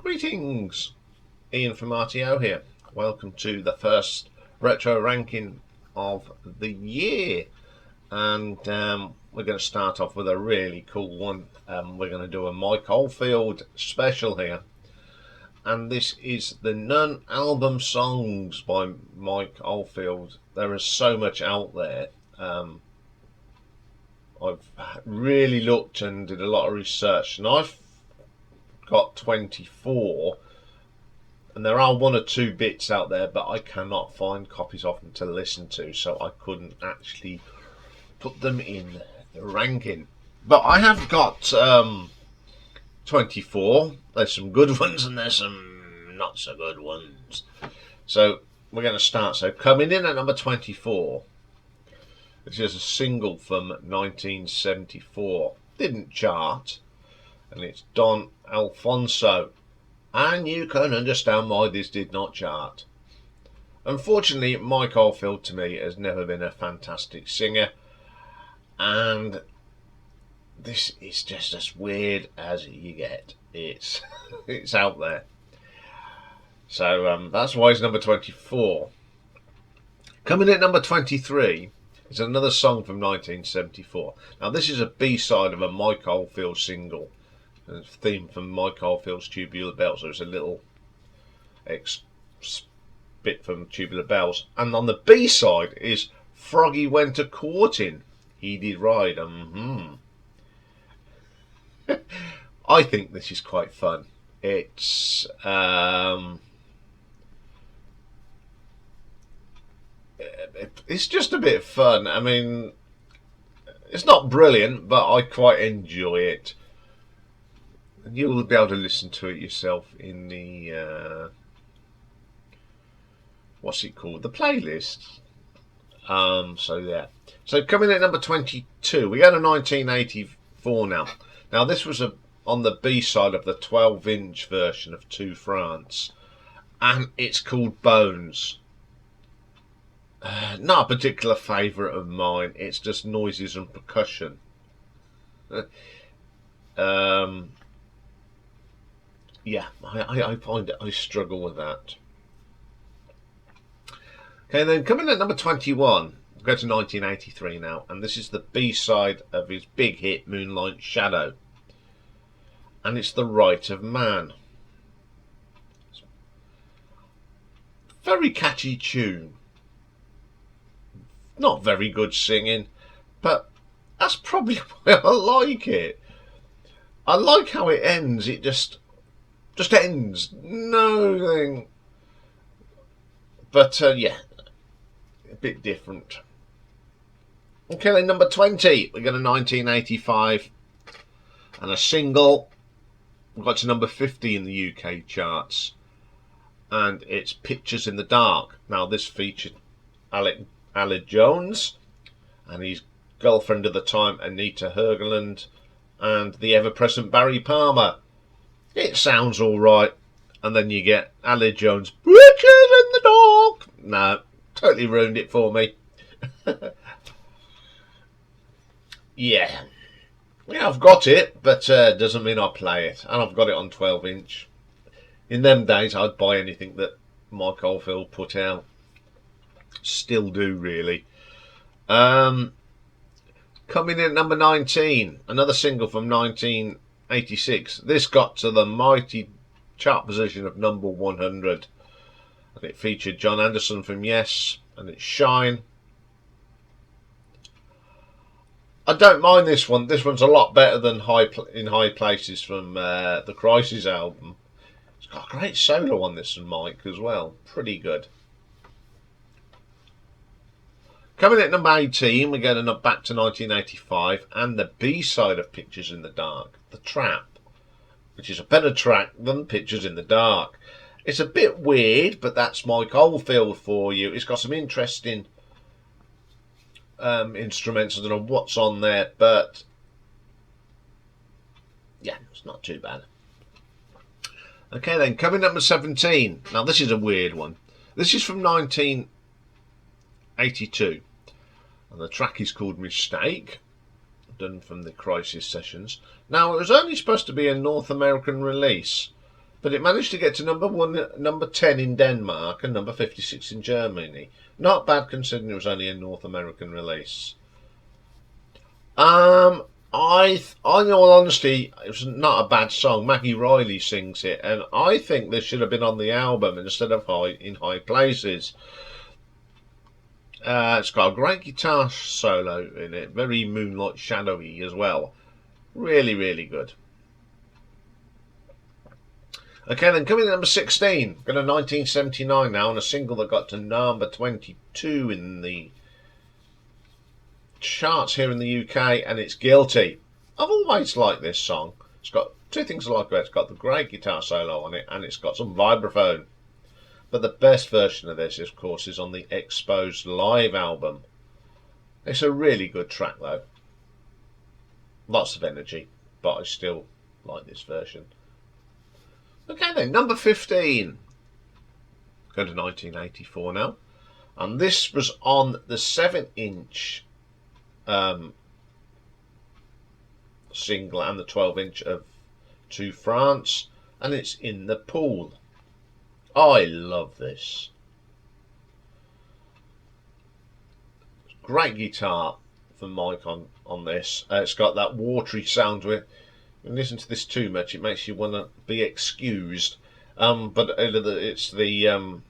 Greetings, Iain from RTO here. Welcome to the first retro ranking of the year, and we're going to start off with a really cool one. We're going to do a Mike Oldfield special here, and this is the non-album songs by Mike Oldfield. There is so much out there. I've really looked and did a lot of research, and I've got 24, and there are one or two bits out there, but I cannot find copies of them to listen to, so I couldn't actually put them in the ranking. But I have got 24. There's some good ones and there's some not so good ones. So we're going to start. So coming in at number 24, this is a single from 1974. Didn't chart, and it's Don Alfonso. And you can understand why this did not chart. Unfortunately, Mike Oldfield to me has never been a fantastic singer, and this is just as weird as you get. It's it's out there. So that's why it's number 24. Coming in at number 23 is another song from 1974. Now this is a B-side of a Mike Oldfield single. A theme from Mike Oldfield's Tubular Bells. There's a little bit from Tubular Bells, and on the B side is Froggy Went a Courting, He Did Ride. I think this is quite fun. It's just a bit of fun. I mean, it's not brilliant, but I quite enjoy it. You'll be able to listen to it yourself in the what's it called? The playlist. So yeah. So coming in at number 22, we go to 1984 now. Now this was on the B side of the 12-inch version of To France, and it's called Bones. Not a particular favourite of mine. It's just noises and percussion. Yeah, I find it, I struggle with that. Okay, then coming at number 21, we'll go to 1983 now, and this is the B-side of his big hit Moonlight Shadow, and it's The Right of Man. Very catchy tune. Not very good singing, but that's probably why I like it. I like how it ends. It just ends. No thing. But yeah, a bit different. Okay, then number 20. We go to 1985. And a single. We got to number 50 in the UK charts. And it's Pictures in the Dark. Now this featured Alec Jones and his girlfriend at the time, Anita Hergeland, and the ever-present Barry Palmer. It sounds alright, and then you get Ali Jones, Pictures in the Dark. No, totally ruined it for me. Yeah, I've got it, but doesn't mean I play it, and I've got it on 12-inch. In them days, I'd buy anything that Mike Oldfield put out. Still do, really. Coming in at number 19, another single from 1986. This got to the mighty chart position of number 100. And it featured John Anderson from Yes, and it's Shine. I don't mind this one. This one's a lot better than In High Places from the Crisis album. It's got a great solo on this from Mike as well. Pretty good. Coming at number 18, we're going back to 1985, and the B-side of Pictures in the Dark, The Trap. which is a better track than Pictures in the Dark. It's a bit weird, but that's Mike Oldfield for you. It's got some interesting instruments. I don't know what's on there, but yeah, it's not too bad. Okay then, coming number 17. Now this is a weird one. This is from 1982. And the track is called Mistake, done from the Crisis Sessions. Now, it was only supposed to be a North American release, but it managed to get to number 10 in Denmark and number 56 in Germany. Not bad considering it was only a North American release. In all honesty, it was not a bad song. Maggie Riley sings it, and I think this should have been on the album instead of in High Places. It's got a great guitar solo in it, very Moonlight Shadowy as well. Really, really good. Okay, then coming in number 16, got a 1979 now, and a single that got to number 22 in the charts here in the UK, and it's Guilty. I've always liked this song. It's got two things I like about it. It's got the great guitar solo on it, and it's got some vibraphone. But the best version of this, of course, is on the Exposed Live album. It's a really good track, though. Lots of energy, but I still like this version. Okay then, number 15. Go to 1984 now. And this was on the 7-inch single and the 12-inch of To France. And it's In the Pool. I love this. Great guitar from Mike on this. It's got that watery sound to it. You can listen to this too much, it makes you want to be excused. But it's the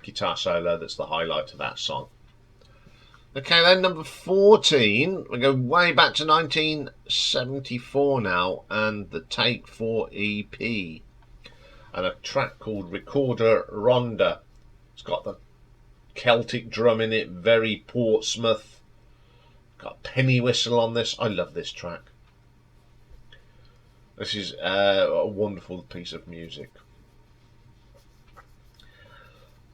guitar solo that's the highlight of that song. Okay, then number 14. We go way back to 1974 now, and the Take 4 EP. And a track called Recorder Ronda. It's got the Celtic drum in it, very Portsmouth. Got a penny whistle on this. I love this track. This is a wonderful piece of music.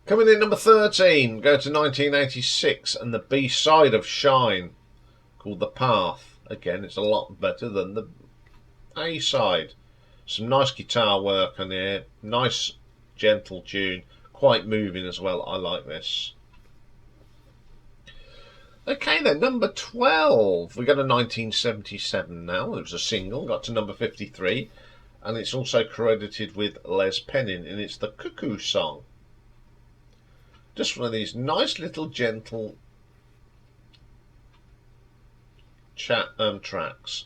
Coming in number 13, go to 1986, and the B-side of Shine, called The Path. Again, it's a lot better than the A-side. Some nice guitar work on here, nice gentle tune, quite moving as well. I like this. Okay then, number 12. We got a 1977 now. It was a single, got to number 53, and it's also credited with Les Penning, and it's the Cuckoo Song. Just one of these nice little gentle tracks.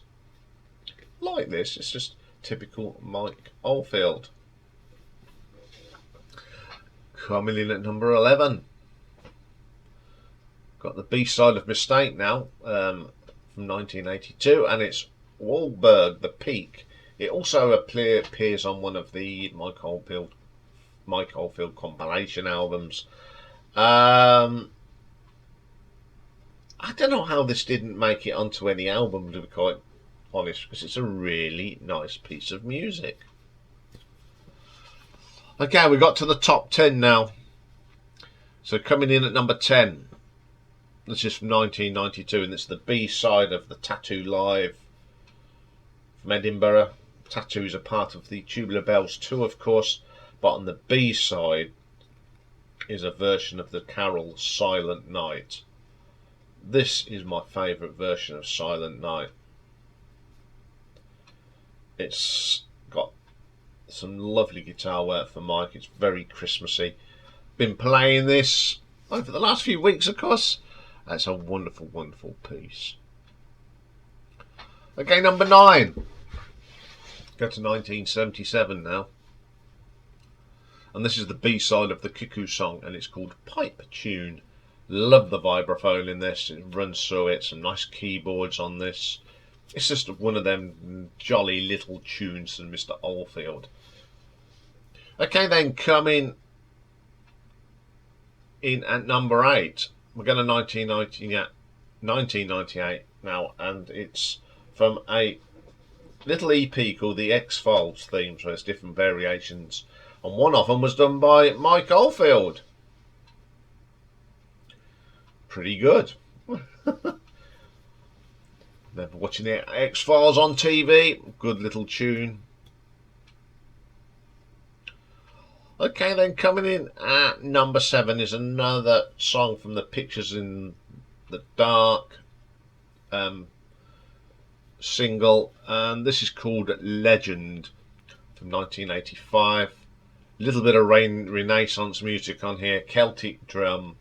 Like this, it's just typical Mike Oldfield. Coming in at number 11. Got the B-side of Mistake now, from 1982, and it's Wahlberg, The Peak. It also appears on one of the Mike Oldfield compilation albums. I don't know how this didn't make it onto any album, to be quite honest, because it's a really nice piece of music. Okay, we got to the top 10 now. So coming in at number 10. This is from 1992, and it's the B-side of the Tattoo Live from Edinburgh. Tattoos are part of the Tubular Bells tour, of course, but on the B-side is a version of the carol Silent Night. This is my favourite version of Silent Night. It's got some lovely guitar work for Mike. It's very Christmassy. Been playing this over the last few weeks, of course. It's a wonderful, wonderful piece. Okay, number 9. Go to 1977 now. And this is the B-side of the Cuckoo Song, and it's called Pipe Tune. Love the vibraphone in this. It runs through it. Some nice keyboards on this. It's just one of them jolly little tunes from Mr. Oldfield. Okay, then coming in at number 8. We're going to 1998 now, and it's from a little EP called the X-Files theme, so there's different variations. And one of them was done by Mike Oldfield. Pretty good. Remember watching the X-Files on TV. Good little tune. Okay, then coming in at number 7 is another song from the Pictures in the Dark single, and this is called Legend from 1985. A little bit of Renaissance music on here, Celtic drum.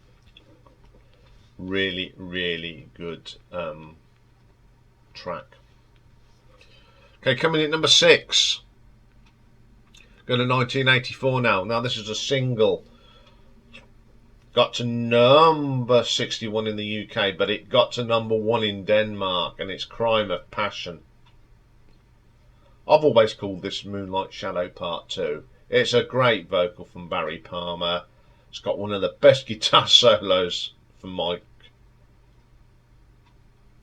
Really, really good track. Okay, coming in at number 6. Go to 1984 now. Now this is a single. Got to number 61 in the UK, but it got to number 1 in Denmark, and it's Crime of Passion. I've always called this Moonlight Shadow Part 2. It's a great vocal from Barry Palmer. It's got one of the best guitar solos from Mike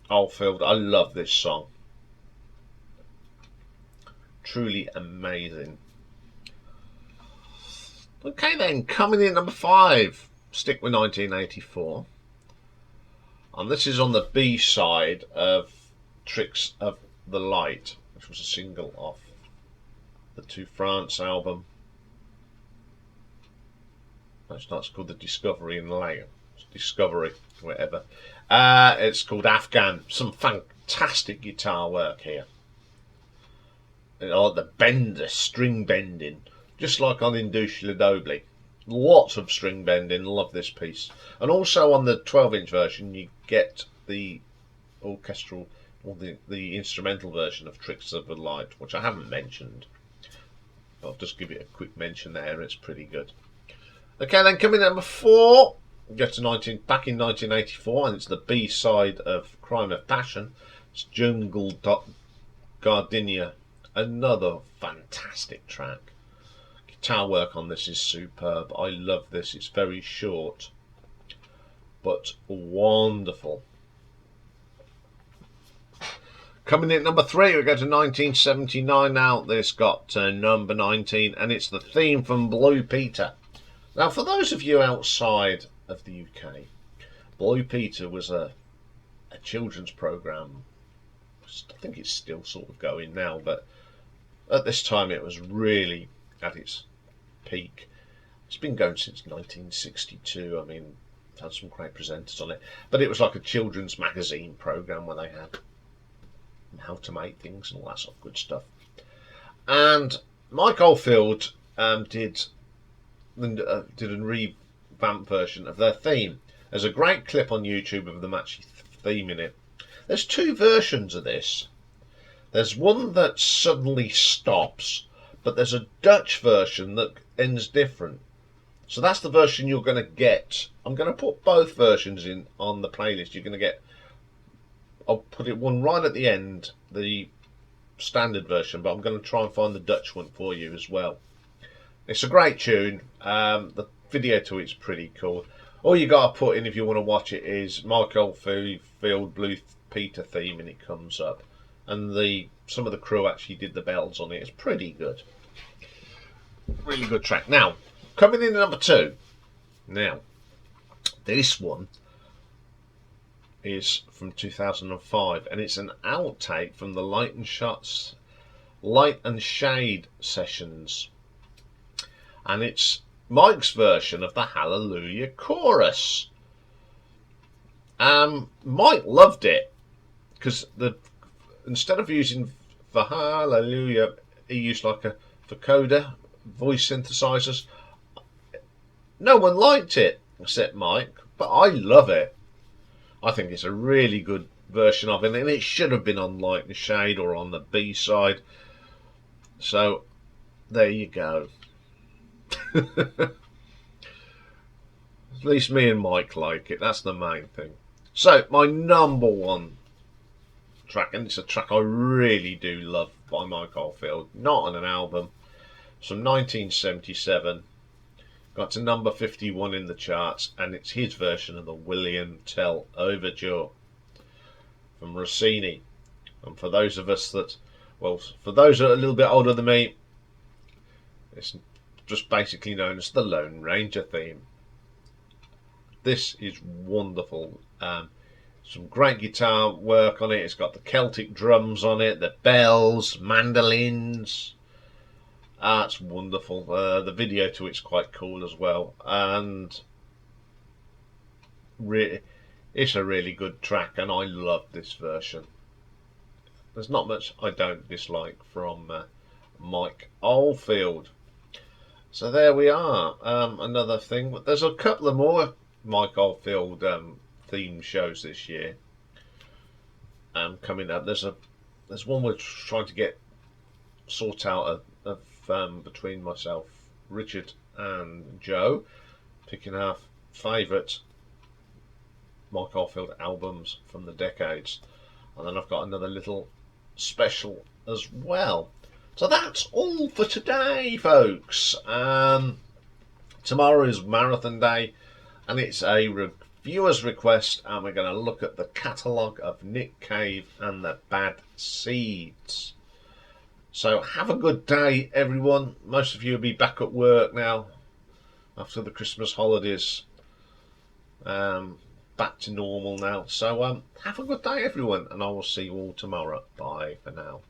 Oldfield. I love this song. Truly amazing. Okay then, coming in number 5. Stick with 1984. And this is on the B side of Tricks of the Light, which was a single off the To France album. That's called the Discovery in Lane. Discovery, whatever. It's called Afghan. Some fantastic guitar work here. The bender, string bending, just like on Indouche Ledobly. Lots of string bending. Love this piece. And also on the 12-inch version, you get the orchestral or the instrumental version of Tricks of the Light, which I haven't mentioned. I'll just give it a quick mention there. It's pretty good. Okay, then coming at number 4, get to back in 1984, and it's the B side of Crime of Passion. It's Jungle Gardenia, another fantastic track. Guitar work on this is superb. I love this. It's very short, but wonderful. Coming in at number 3, we go to 1979 now. This got number 19, and it's the theme from Blue Peter. Now, for those of you outside of the UK, Blue Peter was a children's programme. I think it's still sort of going now, but at this time it was really at its peak. It's been going since 1962. I mean, it's had some great presenters on it, but it was like a children's magazine programme where they had how to make things and all that sort of good stuff. And Mike Oldfield did a revamped version of their theme. There's a great clip on YouTube of them actually theme in it. There's 2 versions of this. There's one that suddenly stops, but there's a Dutch version that ends different. So that's the version you're going to get. I'm going to put both versions in on the playlist. You're going to get, I'll put it one right at the end, the standard version, but I'm going to try and find the Dutch one for you as well. It's a great tune. The video to it's pretty cool. All you got to put in if you want to watch it is Mike Oldfield Blue Peter theme, and it comes up. And some of the crew actually did the bells on it. It's pretty good. Really good track. Now, coming in at number 2. Now, this one is from 2005, and it's an outtake from the Light and Shade sessions. And it's Mike's version of the Hallelujah chorus. Mike loved it because instead of using the Hallelujah, he used like a vocoder, voice synthesizers. No one liked it except Mike, but I love it. I think it's a really good version of it, and it should have been on Light and Shade or on the B side. So there you go. At least me and Mike like it. That's the main thing. So my number 1 track, and it's a track I really do love by Mike Oldfield, not on an album. It's from 1977. Got to number 51 in the charts, and it's his version of the William Tell Overture from Rossini. And for those of us that Well, for those that are a little bit older than me, it's just basically known as the Lone Ranger theme. This is wonderful. Some great guitar work on it. It's got the Celtic drums on it, the bells, mandolins. It's wonderful. The video to it's quite cool as well, and it's a really good track, and I love this version. There's not much I don't dislike from Mike Oldfield. So there we are. Another thing. There's a couple of more Mike Oldfield theme shows this year coming up. There's one we're trying to sort out between myself, Richard, and Joe, picking our favourite Mike Oldfield albums from the decades, and then I've got another little special as well. So that's all for today, folks. Tomorrow is Marathon Day, and it's a reviewer's request, and we're going to look at the catalogue of Nick Cave and the Bad Seeds. So have a good day, everyone. Most of you will be back at work now after the Christmas holidays. Back to normal now. So have a good day, everyone, and I will see you all tomorrow. Bye for now.